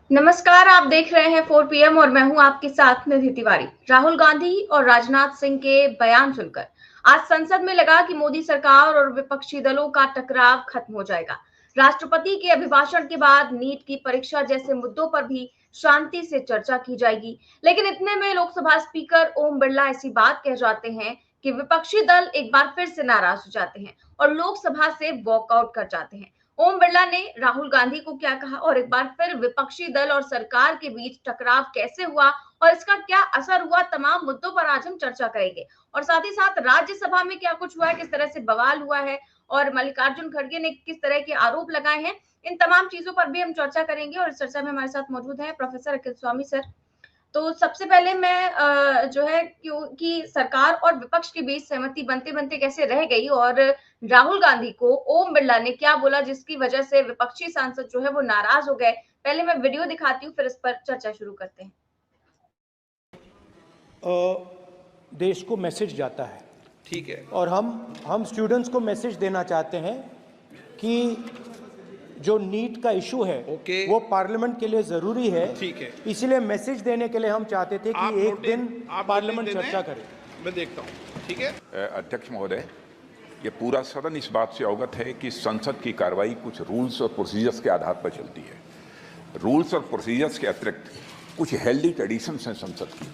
नमस्कार, आप देख रहे हैं 4 पीएम और मैं हूं आपके साथ निधि तिवारी। राहुल गांधी और राजनाथ सिंह के बयान सुनकर आज संसद में लगा कि मोदी सरकार और विपक्षी दलों का टकराव खत्म हो जाएगा। राष्ट्रपति के अभिभाषण के बाद नीट की परीक्षा जैसे मुद्दों पर भी शांति से चर्चा की जाएगी। लेकिन इतने में लोकसभा स्पीकर ओम बिरला ऐसी बात कह जाते हैं कि विपक्षी दल एक बार फिर से नाराज हो जाते हैं और लोकसभा से वॉकआउट कर जाते हैं। ओम बिरला ने राहुल गांधी को क्या कहा और एक बार फिर विपक्षी दल और सरकार के बीच टकराव कैसे हुआ और इसका क्या असर हुआ, तमाम मुद्दों पर आज हम चर्चा करेंगे। और साथ ही साथ राज्यसभा में क्या कुछ हुआ है, किस तरह से बवाल हुआ है और मल्लिकार्जुन खड़गे ने किस तरह के आरोप लगाए हैं, इन तमाम चीजों पर भी हम चर्चा करेंगे। और इस चर्चा में हमारे साथ मौजूद है प्रोफेसर अखिल स्वामी सर। तो सबसे पहले मैं जो है क्योंकि सरकार और विपक्ष के बीच सहमति बनते बनते कैसे रह गई और राहुल गांधी को ओम बिरला ने क्या बोला जिसकी वजह से विपक्षी सांसद जो है वो नाराज हो गए। पहले मैं वीडियो दिखाती हूँ, फिर इस पर चर्चा शुरू करते हैं। देश को मैसेज जाता है, ठीक है, और हम स्टूडेंट्स को मैसेज देना चाहते हैं कि जो नीट का इशू है वो पार्लियामेंट के लिए जरूरी है। ठीक है, इसलिए मैसेज देने के लिए हम चाहते थे कि एक दिन पार्लियामेंट चर्चा करे। मैं देखता हूँ। ठीक है अध्यक्ष महोदय, ये पूरा सदन इस बात से अवगत है कि संसद की कार्रवाई कुछ रूल्स और प्रोसीजर्स के आधार पर चलती है। रूल्स और प्रोसीजर्स के अतिरिक्त कुछ हेल्दी ट्रेडिशंस हैं संसद की,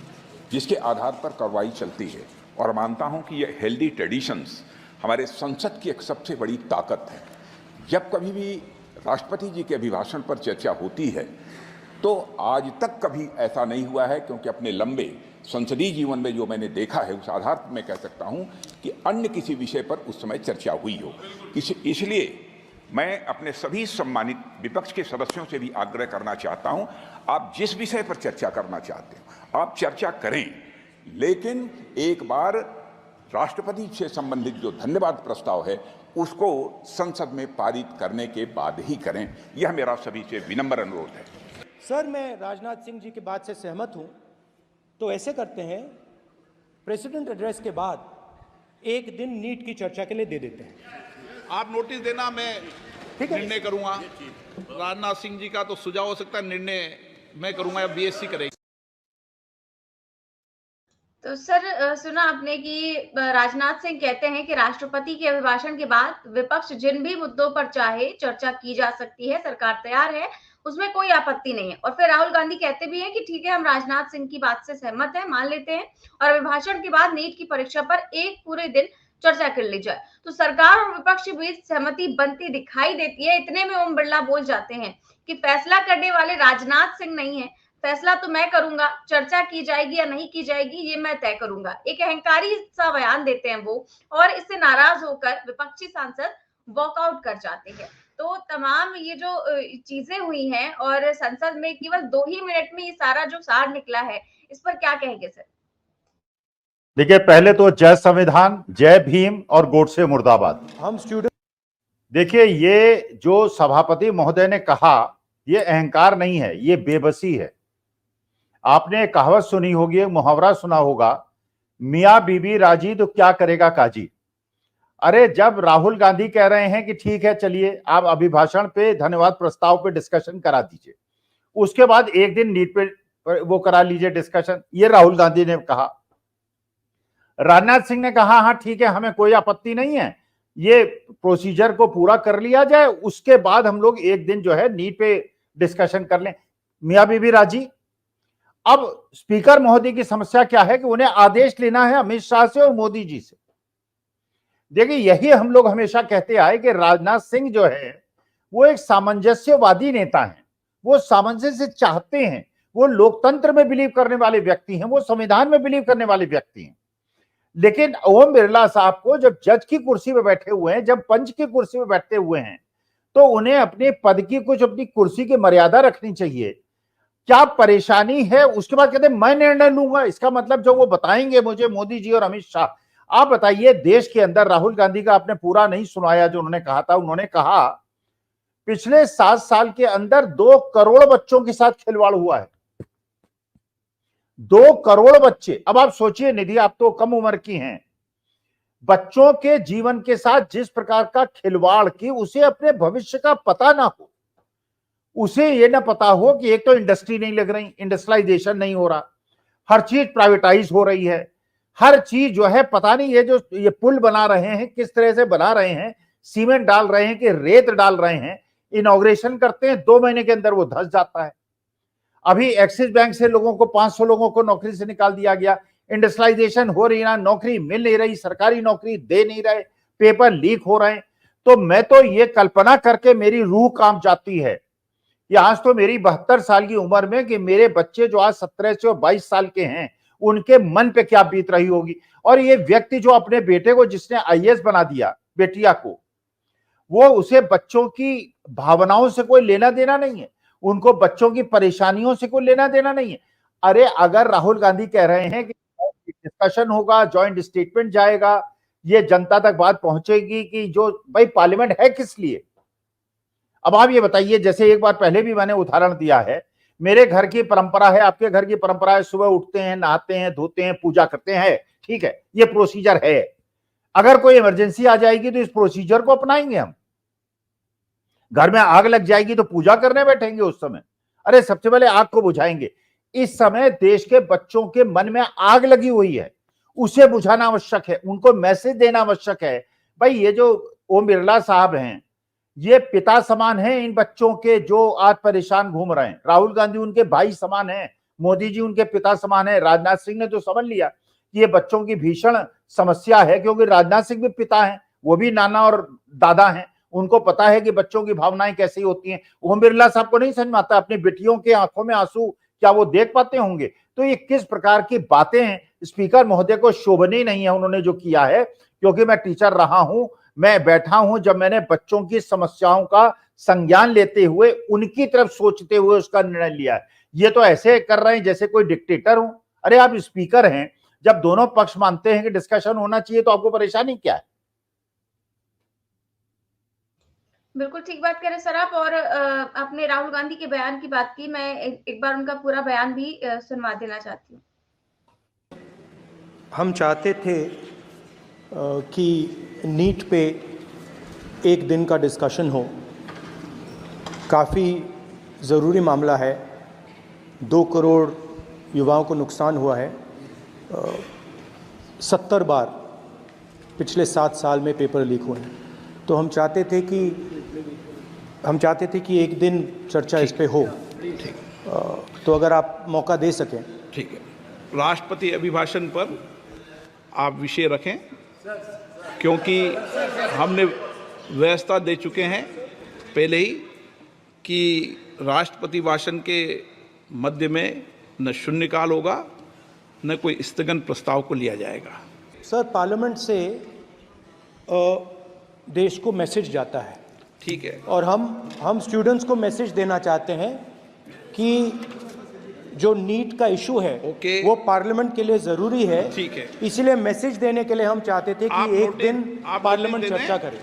जिसके आधार पर कार्रवाई चलती है। और मानता हूं कि ये हेल्दी ट्रेडिशंस हमारे संसद की एक सबसे बड़ी ताकत है। जब कभी भी राष्ट्रपति जी के अभिभाषण पर चर्चा होती है तो आज तक कभी ऐसा नहीं हुआ है, क्योंकि अपने लंबे संसदीय जीवन में जो मैंने देखा है उस आधार पर मैं कह सकता हूं कि अन्य किसी विषय पर उस समय चर्चा हुई हो। इसलिए मैं अपने सभी सम्मानित विपक्ष के सदस्यों से भी आग्रह करना चाहता हूं, आप जिस विषय पर चर्चा करना चाहते हो आप चर्चा करें, लेकिन एक बार राष्ट्रपति से संबंधित जो धन्यवाद प्रस्ताव है उसको संसद में पारित करने के बाद ही करें। यह मेरा सभी से विनम्र अनुरोध है। सर, मैं राजनाथ सिंह जी की बात से सहमत हूं। तो ऐसे करते हैं, प्रेसिडेंट एड्रेस के बाद एक दिन नीट की चर्चा के लिए दे देते हैं। आप नोटिस देना, मैं निर्णय करूंगा। राजनाथ सिंह जी का तो सुझाव हो सकता है, निर्णय मैं करूंगा या बीएससी करेगी। तो सर सुना आपने कि राजनाथ सिंह कहते हैं कि राष्ट्रपति के अभिभाषण के बाद विपक्ष जिन भी मुद्दों पर चाहे चर्चा की जा सकती है, सरकार तैयार है, उसमें कोई आपत्ति नहीं है। और फिर राहुल गांधी कहते भी हैं कि ठीक है, हम राजनाथ सिंह की बात से सहमत हैं, मान लेते हैं और अभिभाषण के बाद नीट की परीक्षा पर एक पूरे दिन चर्चा कर ली जाए। तो सरकार और विपक्ष के बीच सहमति बनती दिखाई देती है। इतने में ओम बिरला बोल जाते हैं कि फैसला करने वाले राजनाथ सिंह नहीं है, फैसला तो मैं करूंगा, चर्चा की जाएगी या नहीं की जाएगी ये मैं तय करूंगा। एक अहंकारी सा बयान देते हैं वो, और इससे नाराज होकर विपक्षी सांसद वॉकआउट कर जाते हैं। तो तमाम ये जो चीजें हुई हैं और संसद में केवल 2 ही मिनट में ये सारा जो सार निकला है, इस पर क्या कहेंगे सर? देखिए, पहले तो जय संविधान, जय भीम और गोडसे मुर्दाबाद। हम स्टूडेंट देखिए, ये जो सभापति महोदय ने कहा ये अहंकार नहीं है, ये बेबसी है। आपने कहावत सुनी होगी, मुहावरा सुना होगा, मियां बीबी राजी तो क्या करेगा काजी। अरे, जब राहुल गांधी कह रहे हैं कि ठीक है चलिए आप अभिभाषण पे धन्यवाद प्रस्ताव पे डिस्कशन करा दीजिए, उसके बाद एक दिन नीट पे वो करा लीजिए डिस्कशन, ये राहुल गांधी ने कहा। राजनाथ सिंह ने कहा हाँ ठीक है, हमें कोई आपत्ति नहीं है, ये प्रोसीजर को पूरा कर लिया जाए, उसके बाद हम लोग एक दिन जो है नीट पे डिस्कशन कर लें। मियां बीबी राजी। अब स्पीकर महोदय की समस्या क्या है कि उन्हें आदेश लेना है अमित शाह से और मोदी जी से। देखिए, यही हम लोग हमेशा कहते आए कि राजनाथ सिंह जो है वो एक सामंजस्यवादी नेता है, वो सामंजस्य चाहते हैं, वो लोकतंत्र में बिलीव करने वाले व्यक्ति हैं, वो संविधान में बिलीव करने वाले व्यक्ति हैं। लेकिन ओम बिरला साहब को जब जज की कुर्सी पे बैठे हुए हैं, जब पंच की कुर्सी पे बैठे हुए हैं, तो उन्हें अपने पद की कुछ अपनी कुर्सी की मर्यादा रखनी चाहिए। क्या परेशानी है, उसके बाद कहते हैं मैं निर्णय लूंगा। इसका मतलब जो वो बताएंगे मुझे मोदी जी और अमित शाह। आप बताइए, देश के अंदर राहुल गांधी का आपने पूरा नहीं सुनाया जो उन्होंने कहा था। उन्होंने कहा पिछले 7 साल के अंदर 2 करोड़ बच्चों के साथ खिलवाड़ हुआ है। 2 करोड़ बच्चे। अब आप सोचिए निधि, आप तो कम उम्र की हैं, बच्चों के जीवन के साथ जिस प्रकार का खिलवाड़ की, उसे अपने भविष्य का पता ना हो, उसे ये ना पता हो कि एक तो इंडस्ट्री नहीं लग रही, इंडस्ट्रियलाइजेशन नहीं हो रहा, हर चीज प्राइवेटाइज हो रही है, हर चीज जो है पता नहीं ये जो ये पुल बना रहे हैं किस तरह से बना रहे हैं, सीमेंट डाल रहे हैं कि रेत डाल रहे हैं, इनॉग्रेशन करते हैं 2 महीने के अंदर वो धंस जाता है। अभी एक्सिस बैंक से लोगों को 500 लोगों को नौकरी से निकाल दिया गया, इंडस्ट्रियलाइजेशन हो रही ना, नौकरी मिल नहीं रही, सरकारी नौकरी दे नहीं रहे, पेपर लीक हो रहे हैं। तो मैं तो ये कल्पना करके मेरी रूह कांप जाती है कि आज तो मेरी 72 साल की उम्र में कि मेरे बच्चे जो आज 17 से 22 साल के हैं उनके मन पे क्या बीत रही होगी। और ये व्यक्ति जो अपने बेटे को जिसने आईएएस बना दिया बेटिया को, वो उसे बच्चों की भावनाओं से कोई लेना देना नहीं है, उनको बच्चों की परेशानियों से कोई लेना देना नहीं है। अरे अगर राहुल गांधी कह रहे हैं कि डिस्कशन होगा, जॉइंट स्टेटमेंट जाएगा, ये जनता तक बात पहुंचेगी कि जो भाई पार्लियामेंट है किस लिए। अब आप ये बताइए, जैसे एक बार पहले भी मैंने उदाहरण दिया है, मेरे घर की परंपरा है, आपके घर की परंपरा है, सुबह उठते हैं, नहाते हैं, धोते हैं, पूजा करते हैं, ठीक है, ये प्रोसीजर है। अगर कोई इमरजेंसी आ जाएगी तो इस प्रोसीजर को अपनाएंगे हम। घर में आग लग जाएगी तो पूजा करने बैठेंगे उस समय? अरे सबसे पहले आग को बुझाएंगे। इस समय देश के बच्चों के मन में आग लगी हुई है, उसे बुझाना आवश्यक है, उनको मैसेज देना आवश्यक है। भाई ये जो ओम बिरला साहब हैं, ये पिता समान हैं इन बच्चों के जो आज परेशान घूम रहे हैं। राहुल गांधी उनके भाई समान हैं, मोदी जी उनके पिता समान हैं। राजनाथ सिंह ने तो समझ लिया कि ये बच्चों की भीषण समस्या है, क्योंकि राजनाथ सिंह भी पिता हैं, वो भी नाना और दादा हैं, उनको पता है कि बच्चों की भावनाएं कैसी होती हैं। ओम बिरला साहब को नहीं समझ में आता, अपनी बेटियों के आंखों में आंसू क्या वो देख पाते होंगे? तो ये किस प्रकार की बातें हैं? स्पीकर महोदय को शोभनीय नहीं है उन्होंने जो किया है, क्योंकि मैं टीचर रहा हूं, मैं बैठा हूं जब मैंने बच्चों की समस्याओं का संज्ञान लेते हुए उनकी तरफ सोचते हुए उसका निर्णय लिया है। ये तो ऐसे कर रहे हैं जैसे कोई डिक्टेटर हो। अरे आप स्पीकर हैं, जब दोनों पक्ष मानते हैं कि डिस्कशन होना चाहिए तो आपको परेशानी क्या है? बिल्कुल ठीक बात कह रहे सर आप। और आपने राहुल गांधी के बयान की बात की, मैं एक बार उनका पूरा बयान भी सुनवा देना चाहती हूँ। हम चाहते थे कि नीट पे एक दिन का डिस्कशन हो। काफ़ी ज़रूरी मामला है, 2 करोड़ युवाओं को नुकसान हुआ है। 70 बार पिछले 7 साल में पेपर लीक हुए हैं। तो हम चाहते थे कि एक दिन चर्चा इस पे हो। तो अगर आप मौका दे सकें। ठीक है, राष्ट्रपति अभिभाषण पर आप विषय रखें, क्योंकि हमने व्यवस्था दे चुके हैं पहले ही कि राष्ट्रपति भाषण के मध्य में न शून्यकाल होगा न कोई स्थगन प्रस्ताव को लिया जाएगा। सर, पार्लियामेंट से देश को मैसेज जाता है। ठीक है, और हम स्टूडेंट्स को मैसेज देना चाहते हैं कि जो नीट का इशू है वो पार्लियामेंट के लिए जरूरी है। ठीक है, इसलिए मैसेज देने के लिए हम चाहते थे कि एक दिन पार्लियामेंट चर्चा करे।